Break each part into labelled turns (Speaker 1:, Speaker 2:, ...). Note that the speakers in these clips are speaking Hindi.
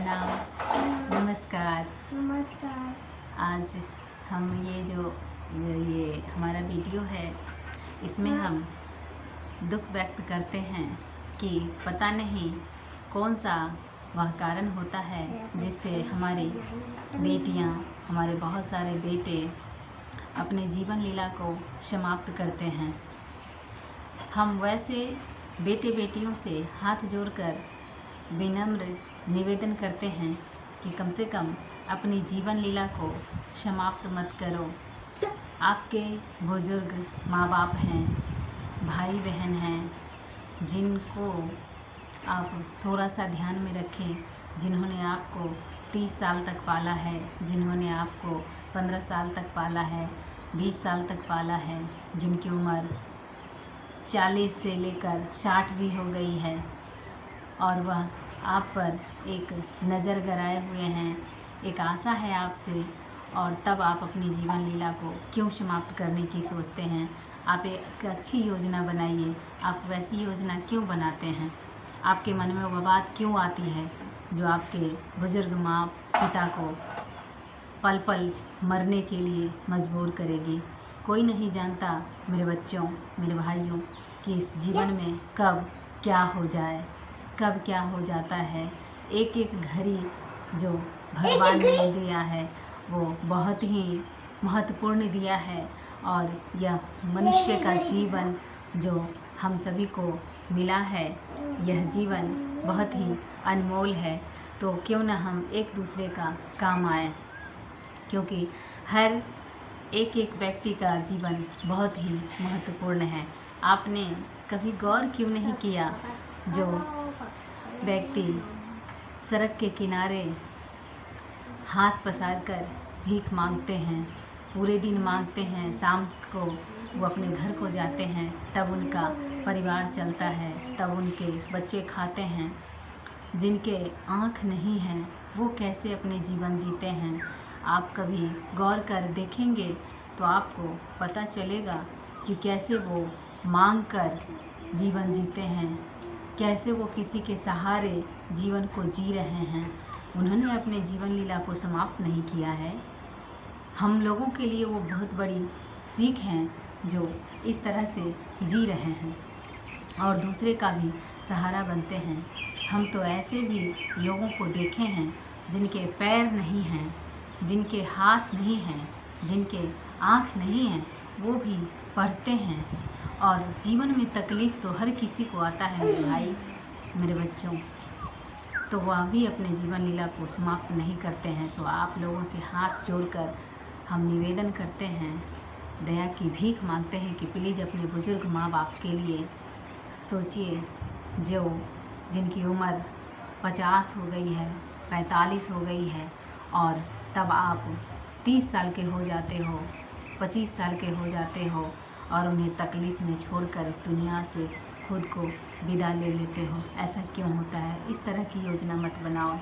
Speaker 1: प्रणाम। नमस्कार।
Speaker 2: नमस्कार।
Speaker 1: आज हम ये हमारा वीडियो है, इसमें हम दुख व्यक्त करते हैं कि पता नहीं कौन सा वह कारण होता है जिससे हमारी बेटियां, हमारे बहुत सारे बेटे अपने जीवन लीला को समाप्त करते हैं। हम वैसे बेटे बेटियों से हाथ जोड़कर विनम्र निवेदन करते हैं कि कम से कम अपनी जीवन लीला को समाप्त मत करो। आपके बुजुर्ग माँ बाप हैं, भाई बहन हैं, जिनको आप थोड़ा सा ध्यान में रखें, जिन्होंने आपको 30 साल तक पाला है, जिन्होंने आपको 15 साल तक पाला है, 20 साल तक पाला है, जिनकी उम्र 40 से लेकर 60 भी हो गई है और वह आप पर एक नज़र गड़ाए हुए हैं, एक आशा है आपसे, और तब आप अपनी जीवन लीला को क्यों समाप्त करने की सोचते हैं। आप एक अच्छी योजना बनाइए। आप वैसी योजना क्यों बनाते हैं? आपके मन में वह बात क्यों आती है जो आपके बुज़ुर्ग माँ पिता को पल पल मरने के लिए मजबूर करेगी? कोई नहीं जानता मेरे बच्चों, मेरे भाइयों, कि इस जीवन में कब क्या हो जाए, कब क्या हो जाता है। एक एक घड़ी जो भगवान ने दिया है वो बहुत ही महत्वपूर्ण दिया है, और यह मनुष्य का जीवन जो हम सभी को मिला है, यह जीवन बहुत ही अनमोल है। तो क्यों ना हम एक दूसरे का काम आए, क्योंकि हर एक एक व्यक्ति का जीवन बहुत ही महत्वपूर्ण है। आपने कभी गौर क्यों नहीं किया, जो व्यक्ति सड़क के किनारे हाथ पसार कर भीख मांगते हैं, पूरे दिन मांगते हैं, शाम को वो अपने घर को जाते हैं, तब उनका परिवार चलता है, तब उनके बच्चे खाते हैं। जिनके आँख नहीं हैं वो कैसे अपने जीवन जीते हैं? आप कभी गौर कर देखेंगे तो आपको पता चलेगा कि कैसे वो मांग कर जीवन जीते हैं, कैसे वो किसी के सहारे जीवन को जी रहे हैं। उन्होंने अपने जीवन लीला को समाप्त नहीं किया है। हम लोगों के लिए वो बहुत बड़ी सीख हैं जो इस तरह से जी रहे हैं और दूसरे का भी सहारा बनते हैं। हम तो ऐसे भी लोगों को देखे हैं जिनके पैर नहीं हैं, जिनके हाथ नहीं हैं, जिनके आँख नहीं हैं, वो भी पढ़ते हैं। और जीवन में तकलीफ़ तो हर किसी को आता है मेरे भाई, मेरे बच्चों, तो वह भी अपने जीवन लीला को समाप्त नहीं करते हैं। सो आप लोगों से हाथ जोड़कर हम निवेदन करते हैं, दया की भीख मांगते हैं कि प्लीज़ अपने बुज़ुर्ग माँ बाप के लिए सोचिए, जो जिनकी उम्र 50 हो गई है, 45 हो गई है, और तब आप 30 साल के हो जाते हो, 25 साल के हो जाते हो और उन्हें तकलीफ़ में छोड़कर इस दुनिया से खुद को विदा ले लेते हो। ऐसा क्यों होता है? इस तरह की योजना मत बनाओ।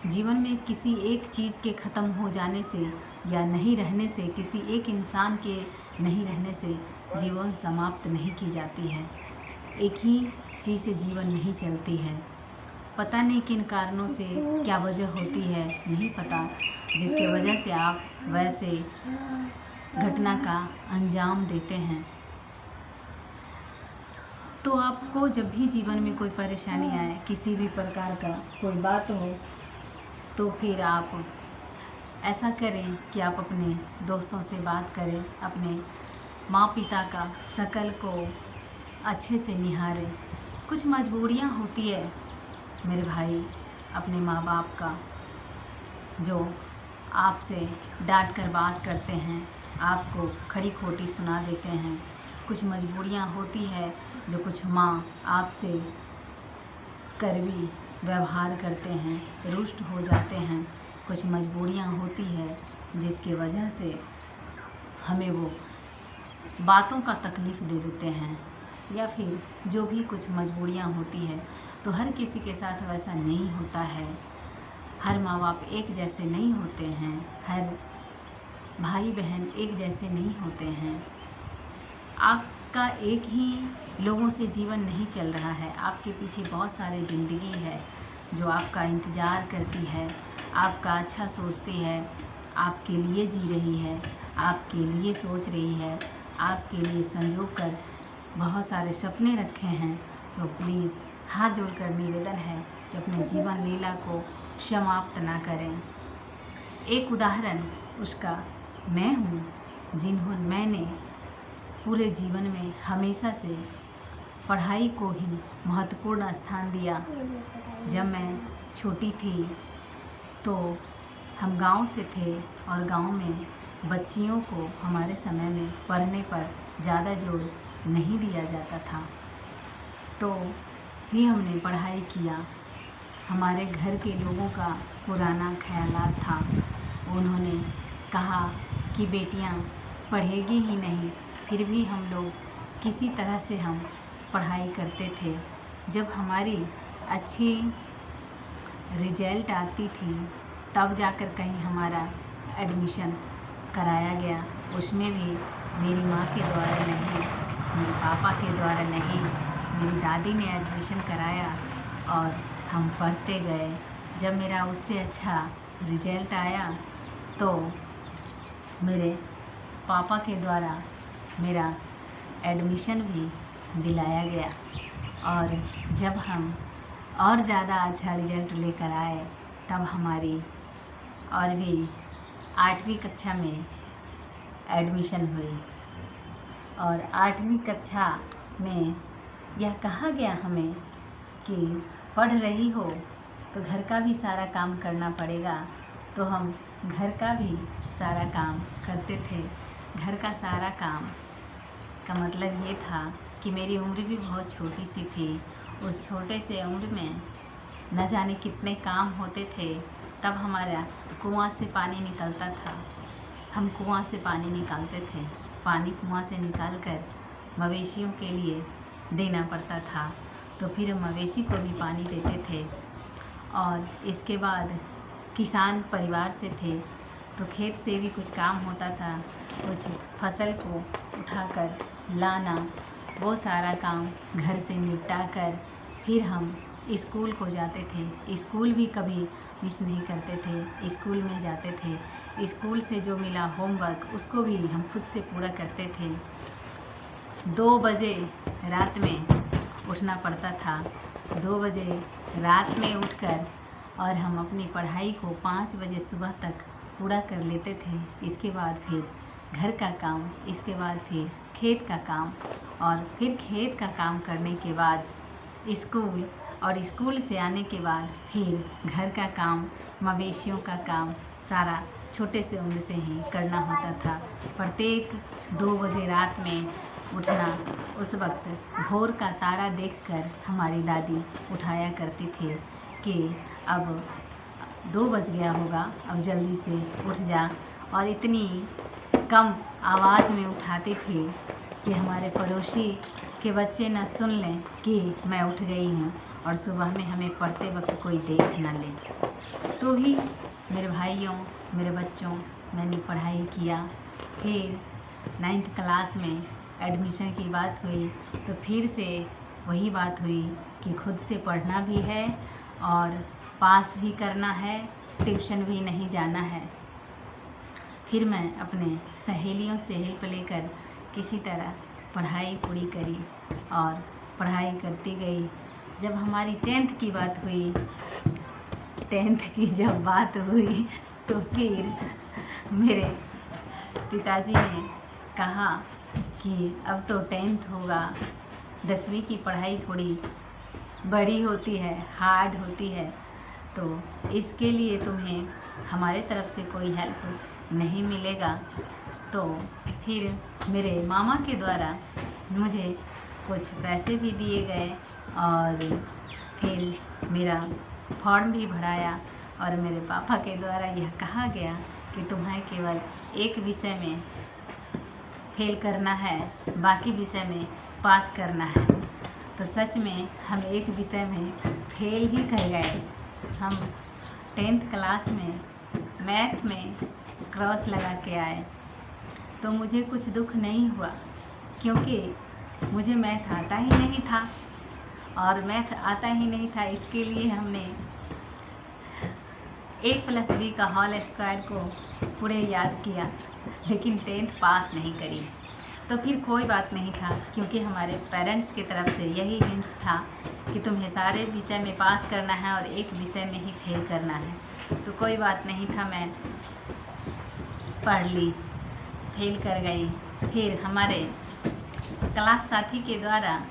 Speaker 1: जीवन में किसी एक चीज़ के ख़त्म हो जाने से या नहीं रहने से, किसी एक इंसान के नहीं रहने से जीवन समाप्त नहीं की जाती है। एक ही चीज़ से जीवन नहीं चलती है। पता नहीं किन कारणों से क्या वजह होती है, नहीं पता, जिसके वजह से आप वैसे घटना का अंजाम देते हैं। तो आपको जब भी जीवन में कोई परेशानी आए, किसी भी प्रकार का कोई बात हो, तो फिर आप ऐसा करें कि आप अपने दोस्तों से बात करें, अपने माँ पिता का शकल को अच्छे से निहारें। कुछ मजबूरियाँ होती है मेरे भाई, अपने माँ बाप का, जो आपसे डांट कर बात करते हैं, आपको खड़ी खोटी सुना देते हैं। कुछ मजबूरियाँ होती है जो कुछ माँ आपसे कड़वी व्यवहार करते हैं, रुष्ट हो जाते हैं। कुछ मजबूरियाँ होती है जिसकी वजह से हमें वो बातों का तकलीफ़ दे देते हैं, या फिर जो भी कुछ मजबूरियाँ होती है। तो हर किसी के साथ वैसा नहीं होता है। हर माँ बाप एक जैसे नहीं होते हैं, हर भाई बहन एक जैसे नहीं होते हैं। आपका एक ही लोगों से जीवन नहीं चल रहा है, आपके पीछे बहुत सारी ज़िंदगी है। जो आपका इंतज़ार करती है, आपका अच्छा सोचती है, आपके लिए जी रही है, आपके लिए सोच रही है, आपके लिए संजो कर बहुत सारे सपने रखे हैं। सो प्लीज़ हाथ जोड़कर निवेदन है कि अपने जीवन लीला को समाप्त ना करें। एक उदाहरण उसका मैं हूँ, मैंने पूरे जीवन में हमेशा से पढ़ाई को ही महत्वपूर्ण स्थान दिया। जब मैं छोटी थी तो हम गांव से थे और गांव में बच्चियों को हमारे समय में पढ़ने पर ज़्यादा जोर नहीं दिया जाता था, तो भी हमने पढ़ाई किया। हमारे घर के लोगों का पुराना ख़यालात था, उन्होंने कहा कि बेटियां पढ़ेगी ही नहीं, फिर भी हम लोग किसी तरह से हम पढ़ाई करते थे। जब हमारी अच्छी रिजल्ट आती थी तब जाकर कहीं हमारा एडमिशन कराया गया, उसमें भी मेरी माँ के द्वारा नहीं, मेरे पापा के द्वारा नहीं, मेरी दादी ने एडमिशन कराया और हम पढ़ते गए। जब मेरा उससे अच्छा रिजल्ट आया तो मेरे पापा के द्वारा मेरा एडमिशन भी दिलाया गया, और जब हम और ज़्यादा अच्छा रिजल्ट लेकर आए तब हमारी और भी 8वीं कक्षा में एडमिशन हुई। और 8वीं कक्षा में यह कहा गया हमें कि पढ़ रही हो तो घर का भी सारा काम करना पड़ेगा, तो हम घर का भी सारा काम करते थे। घर का सारा काम का मतलब ये था कि मेरी उम्र भी बहुत छोटी सी थी। उस छोटे से उम्र में न जाने कितने काम होते थे। तब हमारा कुआं से पानी निकलता था, हम कुआं से पानी निकालते थे। पानी कुआं से निकाल कर मवेशियों के लिए देना पड़ता था, तो फिर हम मवेशी को भी पानी देते थे। और इसके बाद किसान परिवार से थे, तो खेत से भी कुछ काम होता था, कुछ फसल को उठाकर लाना, वो सारा काम घर से निपटा कर फिर हम स्कूल को जाते थे। स्कूल भी कभी मिस नहीं करते थे, स्कूल में जाते थे। स्कूल से जो मिला होमवर्क उसको भी हम खुद से पूरा करते थे। 2 बजे रात में उठना पड़ता था। 2 बजे रात में उठकर और हम अपनी पढ़ाई को 5 बजे सुबह तक पूरा कर लेते थे। इसके बाद फिर घर का काम, इसके बाद फिर खेत का काम, और फिर खेत का काम करने के बाद स्कूल, और स्कूल से आने के बाद फिर घर का काम, मवेशियों का काम सारा छोटे से उम्र से ही करना होता था। प्रत्येक 2 बजे रात में उठना, उस वक्त भोर का तारा देखकर हमारी दादी उठाया करती थी कि अब 2 बज गया होगा, अब जल्दी से उठ जा। और इतनी कम आवाज़ में उठाती थी कि हमारे पड़ोसी के बच्चे न सुन लें कि मैं उठ गई हूँ, और सुबह में हमें पढ़ते वक्त कोई देख न ले। तो भी मेरे भाइयों, मेरे बच्चों, मैंने पढ़ाई किया। फिर 9th क्लास में एडमिशन की बात हुई तो फिर से वही बात हुई कि खुद से पढ़ना भी है और पास भी करना है, ट्यूशन भी नहीं जाना है। फिर मैं अपने सहेलियों से हेल्प लेकर किसी तरह पढ़ाई पूरी करी और पढ़ाई करती गई। जब हमारी 10th की बात हुई, 10th की जब बात हुई तो फिर मेरे पिताजी ने कहा कि अब तो 10th होगा, 10वीं की पढ़ाई थोड़ी बड़ी होती है, हार्ड होती है, तो इसके लिए तुम्हें हमारे तरफ से कोई हेल्प नहीं मिलेगा। तो फिर मेरे मामा के द्वारा मुझे कुछ पैसे भी दिए गए और फिर मेरा फॉर्म भी भराया, और मेरे पापा के द्वारा यह कहा गया कि तुम्हें केवल एक विषय में फेल करना है, बाकी विषय में पास करना है। तो सच में हम एक विषय में फेल ही कर गए। हम 10th क्लास में मैथ में क्रॉस लगा के आए। तो मुझे कुछ दुख नहीं हुआ, क्योंकि मुझे मैथ आता ही नहीं था, और मैथ आता ही नहीं था, इसके लिए हमने 1+b का होल स्क्वायर को पूरे याद किया, लेकिन 10th पास नहीं करी। तो फिर कोई बात नहीं था, क्योंकि हमारे पेरेंट्स की तरफ से यही हिंट्स था कि तुम्हें सारे विषय में पास करना है और एक विषय में ही फेल करना है। तो कोई बात नहीं था, मैं पढ़ ली, फेल कर गई। फिर हमारे क्लास साथी के द्वारा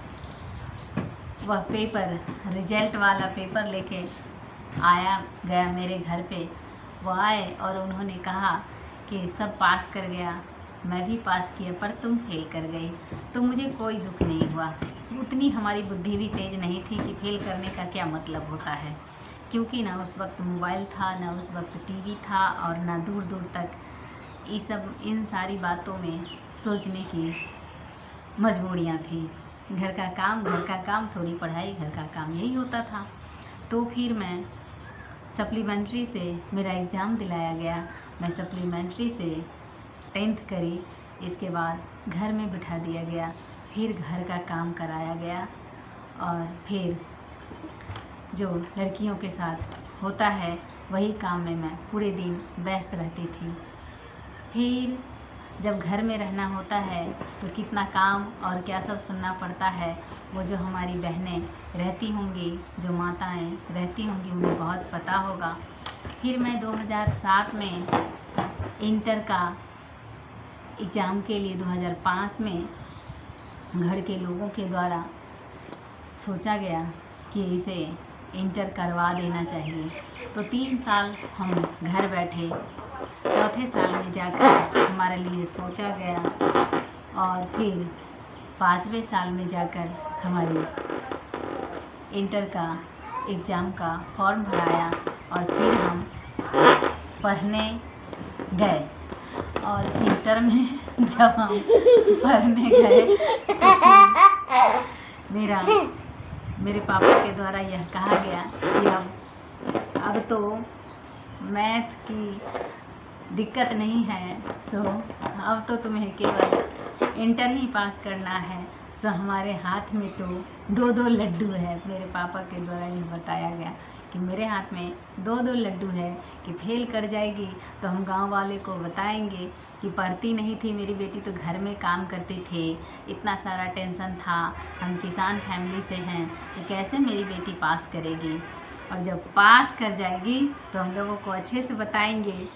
Speaker 1: वह पेपर, रिजल्ट वाला पेपर लेके आया गया मेरे घर पे। वो आए और उन्होंने कहा कि सब पास कर गया, मैं भी पास किया, पर तुम फेल कर गई। तो मुझे कोई दुख नहीं हुआ। उतनी हमारी बुद्धि भी तेज़ नहीं थी कि फेल करने का क्या मतलब होता है, क्योंकि ना उस वक्त मोबाइल था, ना उस वक्त टीवी था, और ना दूर दूर तक इन सारी बातों में सोचने की मजबूरियाँ थी। घर का काम, थोड़ी पढ़ाई, घर का काम, यही होता था। तो फिर मैं सप्लीमेंट्री से मेरा एग्ज़ाम दिलाया गया। मैं सप्लीमेंट्री से 10th करी। इसके बाद घर में बिठा दिया गया, फिर घर का काम कराया गया, और फिर जो लड़कियों के साथ होता है वही काम में मैं पूरे दिन व्यस्त रहती थी। फिर जब घर में रहना होता है तो कितना काम और क्या सब सुनना पड़ता है, वो जो हमारी बहनें रहती होंगी, जो माताएं रहती होंगी, उन्हें बहुत पता होगा। फिर मैं 2007 में इंटर का एग्ज़ाम के लिए 2005 में घर के लोगों के द्वारा सोचा गया कि इसे इंटर करवा देना चाहिए। तो 3 साल हम घर बैठे, चौथे साल में जाकर हमारे लिए सोचा गया, और फिर 5वें साल में जाकर हमारी इंटर का एग्ज़ाम का फॉर्म भराया, और फिर हम पढ़ने गए। और इंटर में जब हम पढ़ने गए तो फिर मेरे पापा के द्वारा यह कहा गया कि अब तो मैथ की दिक्कत नहीं है, सो अब तो तुम्हें केवल इंटर ही पास करना है। सो हमारे हाथ में तो 2-2 लड्डू है। मेरे पापा के द्वारा ये बताया गया कि मेरे हाथ में 2-2 लड्डू है, कि फेल कर जाएगी तो हम गांव वाले को बताएंगे कि पढ़ती नहीं थी मेरी बेटी, तो घर में काम करते थे, इतना सारा टेंशन था, हम किसान फैमिली से हैं, तो कैसे मेरी बेटी पास करेगी। और जब पास कर जाएगी तो हम लोगों को अच्छे से बताएंगे,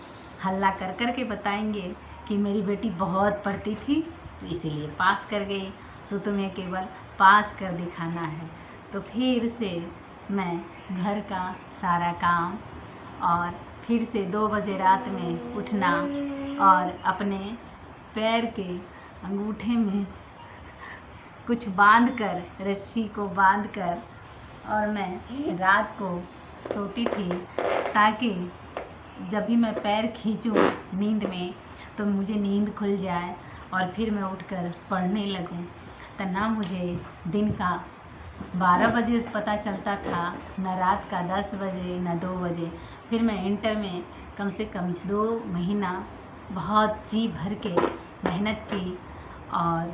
Speaker 1: हल्ला कर कर के बताएंगे कि मेरी बेटी बहुत पढ़ती थी, तो इसीलिए पास कर गई। सो तुम्हें केवल पास कर दिखाना है। तो फिर से मैं घर का सारा काम, और फिर से 2 बजे रात में उठना, और अपने पैर के अंगूठे में कुछ बांधकर, रस्सी को बांधकर, और मैं रात को सोती थी, ताकि जब भी मैं पैर खींचूं नींद में तो मुझे नींद खुल जाए, और फिर मैं उठकर पढ़ने लगूं। तो ना मुझे दिन का 12 बजे पता चलता था, न रात का 10 बजे, न 2 बजे। फिर मैं इंटर में कम से कम 2 महीना बहुत जी भर के मेहनत की, और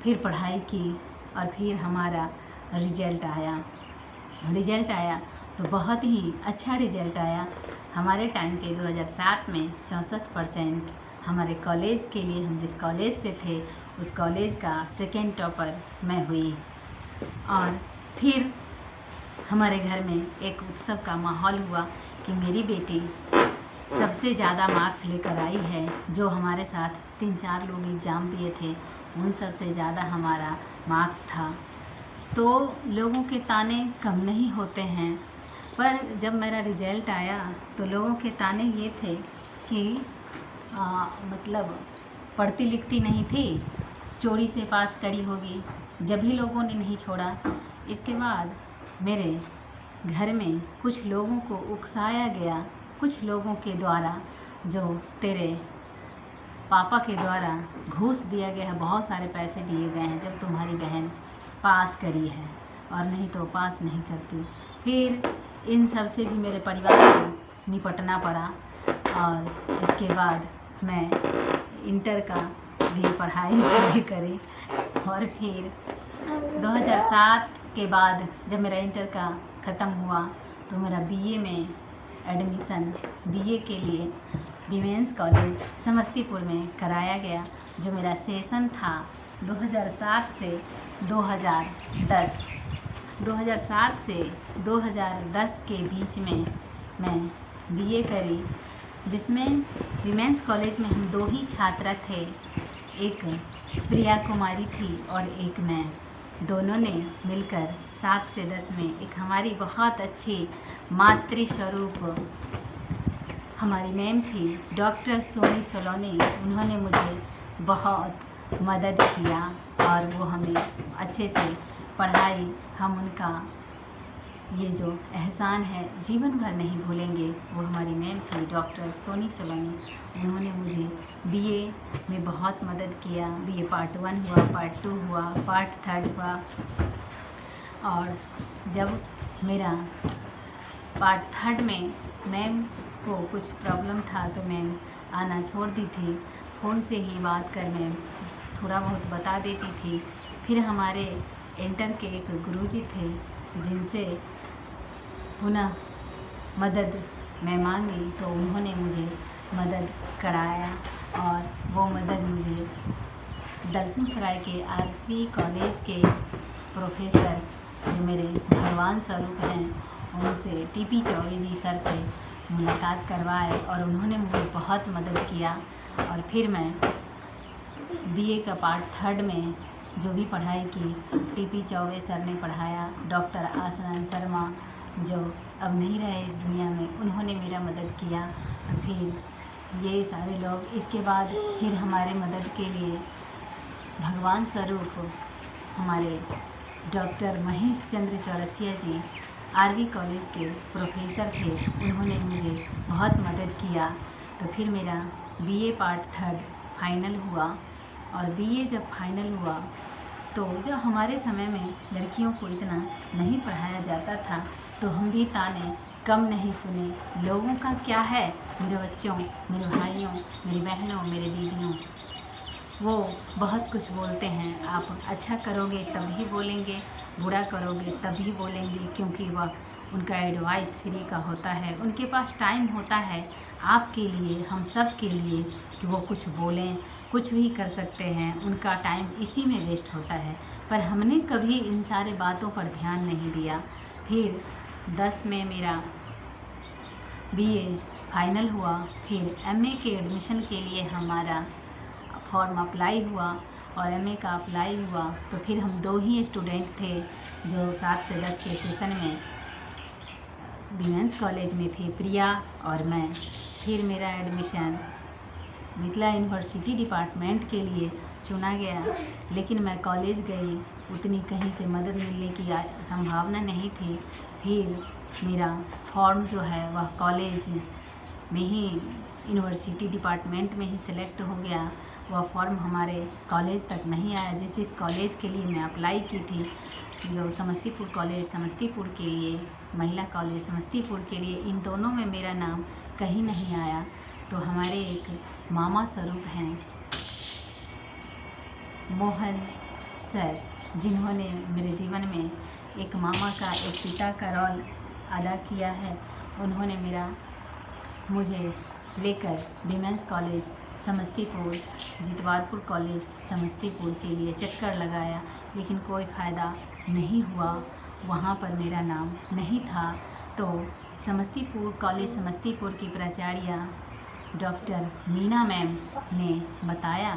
Speaker 1: फिर पढ़ाई की, और फिर हमारा रिजल्ट आया तो बहुत ही अच्छा रिजल्ट आया। हमारे टाइम पे 2007 में 64% हमारे कॉलेज के लिए, हम जिस कॉलेज से थे उस कॉलेज का 2nd टॉपर मैं हुई। और फिर हमारे घर में एक उत्सव का माहौल हुआ कि मेरी बेटी सबसे ज़्यादा मार्क्स लेकर आई है। जो हमारे साथ 3-4 लोग एग्ज़ाम दिए थे, उन सबसे ज़्यादा हमारा मार्क्स था। तो लोगों के ताने कम नहीं होते हैं, पर जब मेरा रिजल्ट आया तो लोगों के ताने ये थे कि मतलब पढ़ती लिखती नहीं थी, चोरी से पास करी होगी। जब भी लोगों ने नहीं छोड़ा। इसके बाद मेरे घर में कुछ लोगों को उकसाया गया, कुछ लोगों के द्वारा, जो तेरे पापा के द्वारा घूस दिया गया है, बहुत सारे पैसे दिए गए हैं जब तुम्हारी बहन पास करी है, और नहीं तो पास नहीं करती। फिर इन सब से भी मेरे परिवार को निपटना पड़ा, और इसके बाद मैं इंटर का भी पढ़ाई पूरी करी। और फिर 2007 के बाद जब मेरा इंटर का ख़त्म हुआ तो मेरा बीए में एडमिशन बीए के लिए वीमेंस कॉलेज समस्तीपुर में कराया गया। जो मेरा सेशन था 2007 से 2010 से 2010 के बीच में मैं बीए करी, जिसमें वीमेंस कॉलेज में हम 2 ही छात्रा थे, एक प्रिया कुमारी थी और एक मैं। दोनों ने मिलकर 7 से 10 में एक हमारी बहुत अच्छी मातृस्वरूप हमारी मैम थी डॉक्टर सोनी सोलोनी। उन्होंने मुझे बहुत मदद किया और वो हमें अच्छे से पढ़ाई। हम उनका ये जो एहसान है जीवन भर नहीं भूलेंगे। वो हमारी मैम थी डॉक्टर सोनी सोलोनी। उन्होंने मुझे बीए में बहुत मदद किया। बीए पार्ट 1 हुआ, पार्ट 2 हुआ, पार्ट 3 हुआ। और जब मेरा पार्ट 3 में मैम को कुछ प्रॉब्लम था तो मैम आना छोड़ दी थी। फ़ोन से ही बात कर मैम थोड़ा बहुत बता देती थी। फिर हमारे इंटर के एक गुरुजी थे जिनसे पुनः मदद मैं मांगी तो उन्होंने मुझे मदद कराया। और वो मदद मुझे दलसिंहसराय के आरपी कॉलेज के प्रोफेसर जो मेरे भगवान स्वरूप हैं उनसे टीपी चौबे जी सर से मुलाकात करवाए और उन्होंने मुझे बहुत मदद किया। और फिर मैं बीए का पार्ट 3 में जो भी पढ़ाई की टीपी चौबे सर ने पढ़ाया। डॉक्टर आसनन शर्मा जो अब नहीं रहे इस दुनिया में, उन्होंने मेरा मदद किया। फिर ये सारे लोग इसके बाद फिर हमारे मदद के लिए भगवान स्वरूप हमारे डॉक्टर महेश चंद्र चौरसिया जी आरवी कॉलेज के प्रोफेसर थे। उन्होंने मुझे बहुत मदद किया। तो फिर मेरा बीए पार्ट 3 फाइनल हुआ। और बीए जब फाइनल हुआ तो जो हमारे समय में लड़कियों को इतना नहीं पढ़ाया जाता था तो हम भी ताने कम नहीं सुने। लोगों का क्या है, मेरे बच्चों, मेरे भाइयों, मेरी बहनों, मेरे दीदियों, वो बहुत कुछ बोलते हैं। आप अच्छा करोगे तभी बोलेंगे, बुरा करोगे तभी बोलेंगे, क्योंकि वह उनका एडवाइस फ्री का होता है। उनके पास टाइम होता है आपके लिए, हम सब के लिए, कि वो कुछ बोलें, कुछ भी कर सकते हैं। उनका टाइम इसी में वेस्ट होता है। पर हमने कभी इन सारे बातों पर ध्यान नहीं दिया। फिर 10 में मेरा बीए फाइनल हुआ। फिर एमए के एडमिशन के लिए हमारा फॉर्म अप्लाई हुआ और एमए का अप्लाई हुआ। तो फिर हम 2 ही स्टूडेंट थे जो 7 से 10 के सेशन में वीमेंस कॉलेज में थे, प्रिया और मैं। फिर मेरा एडमिशन मिथिला यूनिवर्सिटी डिपार्टमेंट के लिए चुना गया। लेकिन मैं कॉलेज गई, उतनी कहीं से मदद मिलने की संभावना नहीं थी। फिर मेरा फॉर्म जो है वह कॉलेज में ही यूनिवर्सिटी डिपार्टमेंट में ही सिलेक्ट हो गया। वह फॉर्म हमारे कॉलेज तक नहीं आया। जिस कॉलेज के लिए मैं अप्लाई की थी, जो समस्तीपुर कॉलेज समस्तीपुर के लिए, महिला कॉलेज समस्तीपुर के लिए, इन दोनों में मेरा नाम कहीं नहीं आया। तो हमारे एक मामा स्वरूप हैं मोहन सर, जिन्होंने मेरे जीवन में एक मामा का, एक पिता का रोल अदा किया है। उन्होंने मुझे लेकर women's college Samastipur, Jitwarpur college Samastipur के लिए चक्कर लगाया, लेकिन कोई फ़ायदा नहीं हुआ। वहाँ पर मेरा नाम नहीं था। तो समस्तीपुर कॉलेज समस्तीपुर की प्राचार्य डॉक्टर मीना मैम ने बताया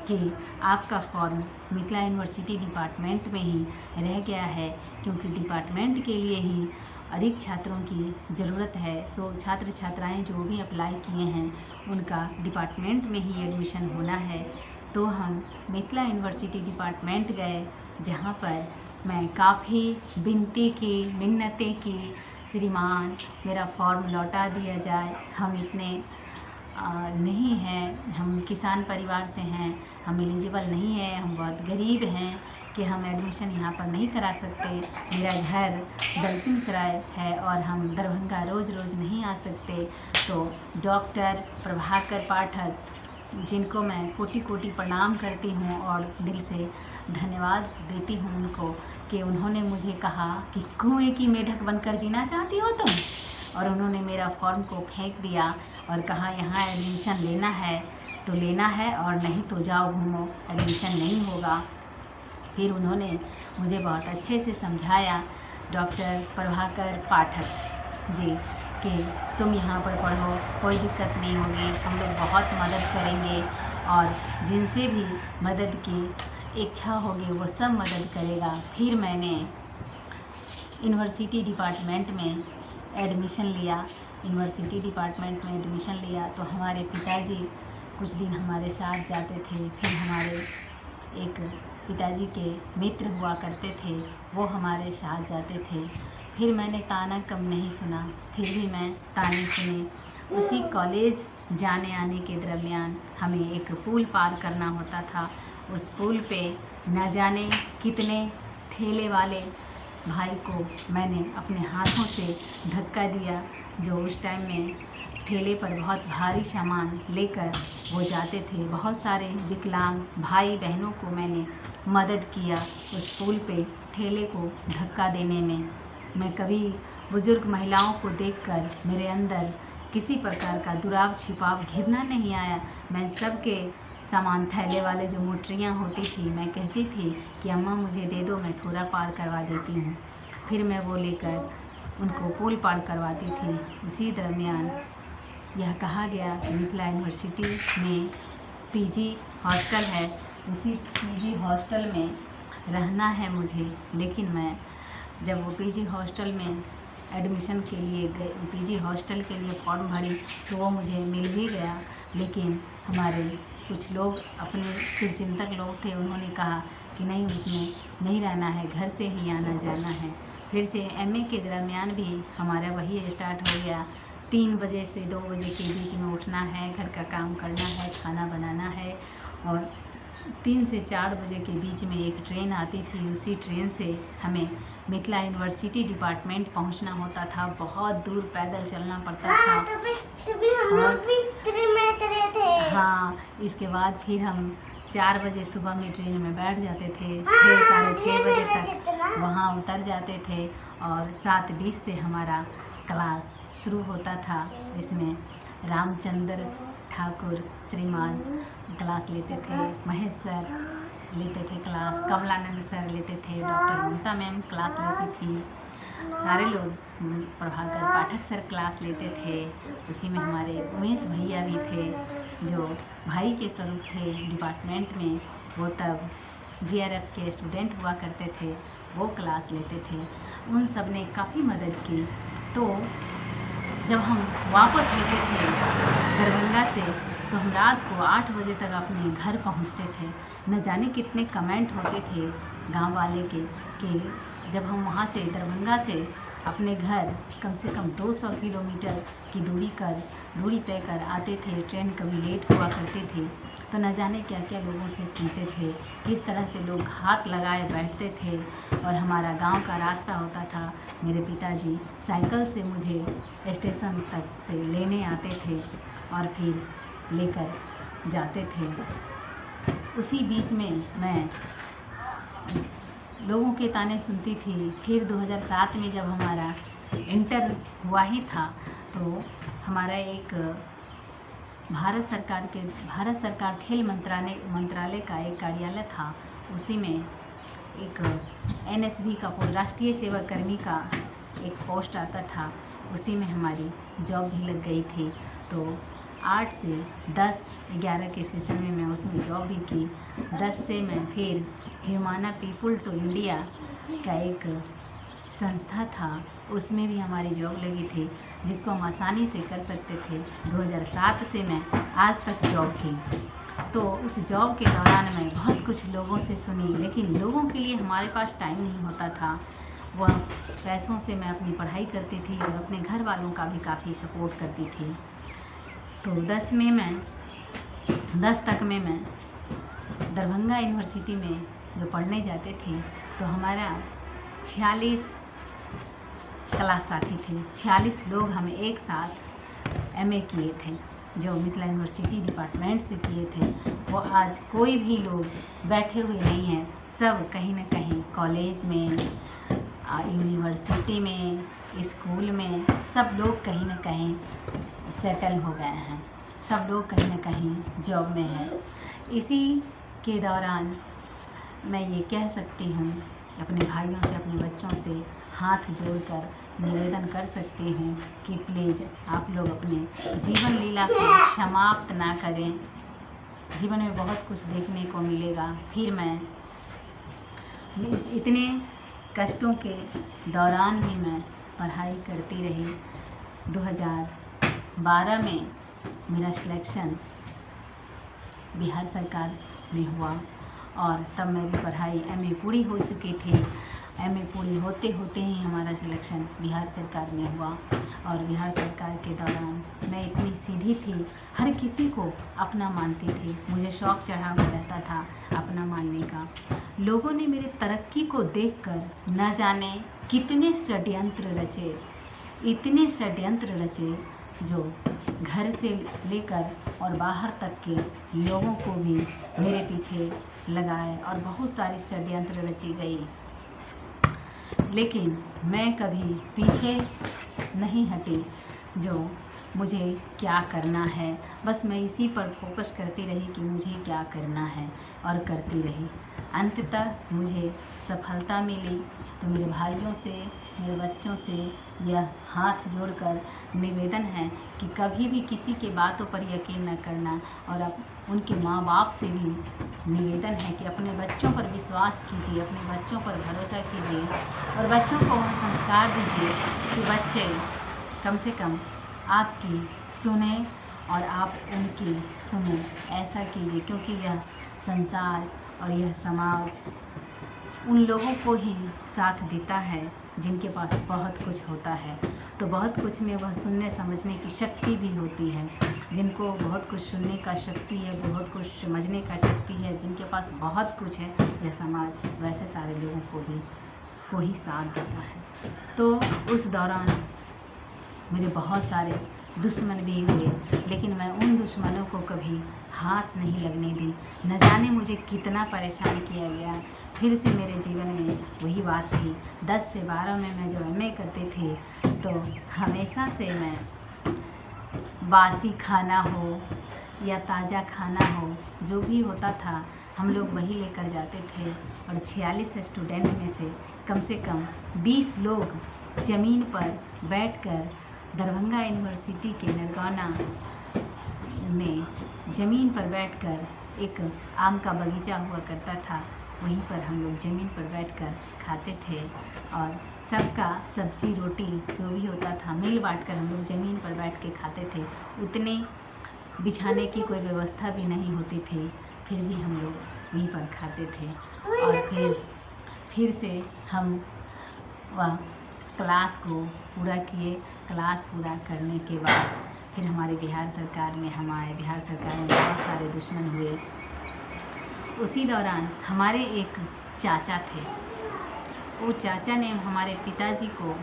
Speaker 1: कि आपका फॉर्म मिथिला यूनिवर्सिटी डिपार्टमेंट में ही रह गया है, क्योंकि डिपार्टमेंट के लिए ही अधिक छात्रों की ज़रूरत है। सो छात्र छात्राएं जो भी अप्लाई किए हैं उनका डिपार्टमेंट में ही एडमिशन होना है। तो हम मिथिला यूनिवर्सिटी डिपार्टमेंट गए, जहाँ पर मैं काफ़ी विनती की, मिन्नतें की, श्रीमान मेरा फॉर्म लौटा दिया जाए, हम इतने नहीं हैं, हम किसान परिवार से हैं, हम एलिजिबल नहीं है, हम बहुत गरीब हैं कि हम एडमिशन यहाँ पर नहीं करा सकते। मेरा घर दलसिंहसराय है और हम दरभंगा रोज़ रोज़ नहीं आ सकते। तो डॉक्टर प्रभाकर पाठक, जिनको मैं कोटि कोटि प्रणाम करती हूँ और दिल से धन्यवाद देती हूँ उनको, कि उन्होंने मुझे कहा कि कुएं की मेढक बनकर जीना चाहती हो तुम, और उन्होंने मेरा फॉर्म को फेंक दिया और कहा यहाँ एडमिशन लेना है तो लेना है और नहीं तो जाओ घूमो, एडमिशन नहीं होगा। फिर उन्होंने मुझे बहुत अच्छे से समझाया, डॉक्टर प्रभाकर पाठक जी, कि तुम यहाँ पर पढ़ो, कोई दिक्कत नहीं होगी, हम लोग बहुत मदद करेंगे और जिनसे भी मदद की इच्छा होगी वो सब मदद करेगा। फिर मैंने यूनिवर्सिटी डिपार्टमेंट में एडमिशन लिया। यूनिवर्सिटी डिपार्टमेंट में एडमिशन लिया तो हमारे पिताजी कुछ दिन हमारे साथ जाते थे। फिर हमारे एक पिताजी के मित्र हुआ करते थे, वो हमारे साथ जाते थे। फिर मैंने ताना कम नहीं सुना, फिर भी मैं ताने सुने। उसी कॉलेज जाने आने के दरमियान हमें एक पुल पार करना होता था। उस पुल पे न जाने कितने ठेले वाले भाई को मैंने अपने हाथों से धक्का दिया, जो उस टाइम में ठेले पर बहुत भारी सामान लेकर वो जाते थे। बहुत सारे विकलांग भाई बहनों को मैंने मदद किया उस पुल पे ठेले को धक्का देने में। मैं कभी बुज़ुर्ग महिलाओं को देखकर मेरे अंदर किसी प्रकार का दुराव छिपाव घिरना नहीं आया। मैं सबके सामान थैले वाले जो मोटरियाँ होती थी, मैं कहती थी कि अम्मा मुझे दे दो, मैं थोड़ा पार करवा देती हूँ। फिर मैं वो लेकर उनको पुल पार करवाती थी। उसी दरमियान यह कहा गया कि मिथिला यूनिवर्सिटी में पीजी हॉस्टल है, उसी पीजी हॉस्टल में रहना है मुझे। लेकिन मैं जब वो पीजी हॉस्टल में एडमिशन के लिए गए, पीजी हॉस्टल के लिए फॉर्म भरी तो वो मुझे मिल भी गया। लेकिन हमारे कुछ लोग अपने शुभचिंतक लोग थे, उन्होंने कहा कि नहीं, उसमें नहीं रहना है, घर से ही आना जाना है। फिर से एमए के दरमियान भी हमारा वही स्टार्ट हो गया। 3 बजे से 2 बजे के बीच में उठना है, घर का काम करना है, खाना बनाना है और 3 से 4 बजे के बीच में एक ट्रेन आती थी। उसी ट्रेन से हमें मिथिला यूनिवर्सिटी डिपार्टमेंट पहुंचना होता था। बहुत दूर पैदल चलना पड़ता था।
Speaker 2: हम लोग भी ट्रेन में उतरे थे।
Speaker 1: हाँ, इसके बाद फिर हम 4 बजे सुबह में ट्रेन में बैठ जाते थे। 6 साढ़े 6 बजे तक वहाँ उतर जाते थे और 7:20 से हमारा क्लास शुरू होता था, जिसमें रामचंद्र ठाकुर श्रीमान क्लास लेते थे, महेश सर लेते थे क्लास, कमलानंद सर लेते थे, डॉक्टर ममता मैम क्लास लेती थी, सारे लोग, प्रभाकर पाठक सर क्लास लेते थे। उसी में हमारे उमेश भैया भी थे, जो भाई के स्वरूप थे डिपार्टमेंट में। वो तब जीआरएफ के स्टूडेंट हुआ करते थे, वो क्लास लेते थे। उन सब ने काफ़ी मदद की। तो जब हम वापस होते थे दरभंगा से, तो हम रात को 8 बजे तक अपने घर पहुंचते थे। न जाने कितने कमेंट होते थे गांव वाले के कि जब हम वहां से दरभंगा से अपने घर कम से कम 200 किलोमीटर की दूरी तय कर आते थे, ट्रेन कभी लेट हुआ करती थी, तो न जाने क्या क्या लोगों से सुनते थे, किस तरह से लोग हाथ लगाए बैठते थे। और हमारा गांव का रास्ता होता था, मेरे पिताजी साइकिल से मुझे स्टेशन तक से लेने आते थे और फिर लेकर जाते थे। उसी बीच में मैं लोगों के ताने सुनती थी। फिर 2007 में जब हमारा इंटर हुआ ही था, तो हमारा एक भारत सरकार खेल मंत्रालय का एक कार्यालय था। उसी में एक एनएसवी का राष्ट्रीय सेवा कर्मी का एक पोस्ट आता था, उसी में हमारी जॉब भी लग गई थी। तो 8 से 10-11 के सेशन में मैं उसमें जॉब भी की। 10 से मैं फिर ह्यूमाना पीपुल टू इंडिया का एक संस्था था, उसमें भी हमारी जॉब लगी थी, जिसको हम आसानी से कर सकते थे। 2007 से मैं आज तक जॉब की। तो उस जॉब के दौरान मैं बहुत कुछ लोगों से सुनी, लेकिन लोगों के लिए हमारे पास टाइम नहीं होता था। वह पैसों से मैं अपनी पढ़ाई करती थी और अपने घर वालों का भी काफ़ी सपोर्ट करती थी। तो 10 तक में मैं दरभंगा यूनिवर्सिटी में जो पढ़ने जाते थे, तो हमारा 46 क्लास साथी थे। 46 लोग हम एक साथ एमए किए थे, जो मिथिला यूनिवर्सिटी डिपार्टमेंट से किए थे। वो आज कोई भी लोग बैठे हुए नहीं हैं, सब कहीं ना कहीं कॉलेज में यूनिवर्सिटी में, स्कूल में सब लोग कहीं ना कहीं सेटल हो गए हैं, सब लोग कहीं ना कहीं जॉब में हैं। इसी के दौरान मैं ये कह सकती हूँ, अपने भाइयों से, अपने बच्चों से हाथ जोड़कर निवेदन कर सकती हूँ कि प्लीज़ आप लोग अपने जीवन लीला को समाप्त ना करें। जीवन में बहुत कुछ देखने को मिलेगा। फिर मैं इतने कष्टों के दौरान भी मैं पढ़ाई करती रही। 2012 में मेरा सिलेक्शन बिहार सरकार में हुआ और तब मेरी पढ़ाई एमए पूरी हो चुकी थी। एमए पूरी होते होते ही हमारा सिलेक्शन बिहार सरकार में हुआ और बिहार सरकार के दौरान मैं इतनी सीधी थी, हर किसी को अपना मानती थी। मुझे शौक़ चढ़ा हुआ रहता था अपना मानने का। लोगों ने मेरे तरक्की को देखकर न जाने कितने षड्यंत्र रचे, इतने षड्यंत्र रचे जो घर से लेकर और बाहर तक के लोगों को भी मेरे पीछे लगाए और बहुत सारी षड्यंत्र रची गई। लेकिन मैं कभी पीछे नहीं हटी। जो मुझे क्या करना है, बस मैं इसी पर फोकस करती रही कि मुझे क्या करना है और करती रही। अंततः मुझे सफलता मिली। तो मेरे भाइयों से, मेरे बच्चों से यह हाथ जोड़कर निवेदन है कि कभी भी किसी के बातों पर यकीन न करना। और अब उनके माँ बाप से भी निवेदन है कि अपने बच्चों पर विश्वास कीजिए, अपने बच्चों पर भरोसा कीजिए और बच्चों को वह संस्कार दीजिए कि बच्चे कम से कम आपकी सुने और आप उनकी सुने। ऐसा कीजिए क्योंकि यह संसार और यह समाज उन लोगों को ही साथ देता है जिनके पास बहुत कुछ होता है। तो बहुत कुछ में वह सुनने समझने की शक्ति भी होती है। जिनको बहुत कुछ सुनने का शक्ति है, बहुत कुछ समझने का शक्ति है, जिनके पास बहुत कुछ है, यह समाज वैसे सारे लोगों को ही साथ देता है। तो उस दौरान मेरे बहुत सारे दुश्मन भी हुए, लेकिन मैं उन दुश्मनों को कभी हाथ नहीं लगने दी। न जाने मुझे कितना परेशान किया गया। फिर से मेरे जीवन में वही बात थी। 10 से 12 में मैं जब एमए करते थे तो हमेशा से मैं बासी खाना हो या ताज़ा खाना हो, जो भी होता था हम लोग वही लेकर जाते थे। और 46 स्टूडेंट में से कम 20 लोग ज़मीन पर बैठकर दरभंगा यूनिवर्सिटी के नरगौना में ज़मीन पर बैठकर, एक आम का बगीचा हुआ करता था, वहीं पर हम लोग ज़मीन पर बैठकर खाते थे। और सबका सब्जी रोटी जो भी होता था मिल बांट कर हम लोग ज़मीन पर बैठ के खाते थे। उतने बिछाने की कोई व्यवस्था भी नहीं होती थी, फिर भी हम लोग वहीं पर खाते थे। और फिर से हम वह क्लास को पूरा किए। क्लास पूरा करने के बाद फिर हमारे बिहार सरकार में हम आए। बिहार सरकार में बहुत सारे दुश्मन हुए। उसी दौरान हमारे एक चाचा थे। वो चाचा ने हमारे पिताजी को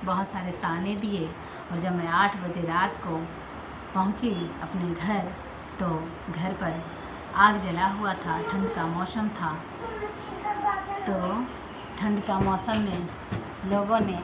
Speaker 1: बहुत सारे ताने दिए। और जब मैं 8 बजे रात को पहुंची अपने घर, तो घर पर आग जला हुआ था। ठंड का मौसम था। तो ठंड का मौसम में लोगों ने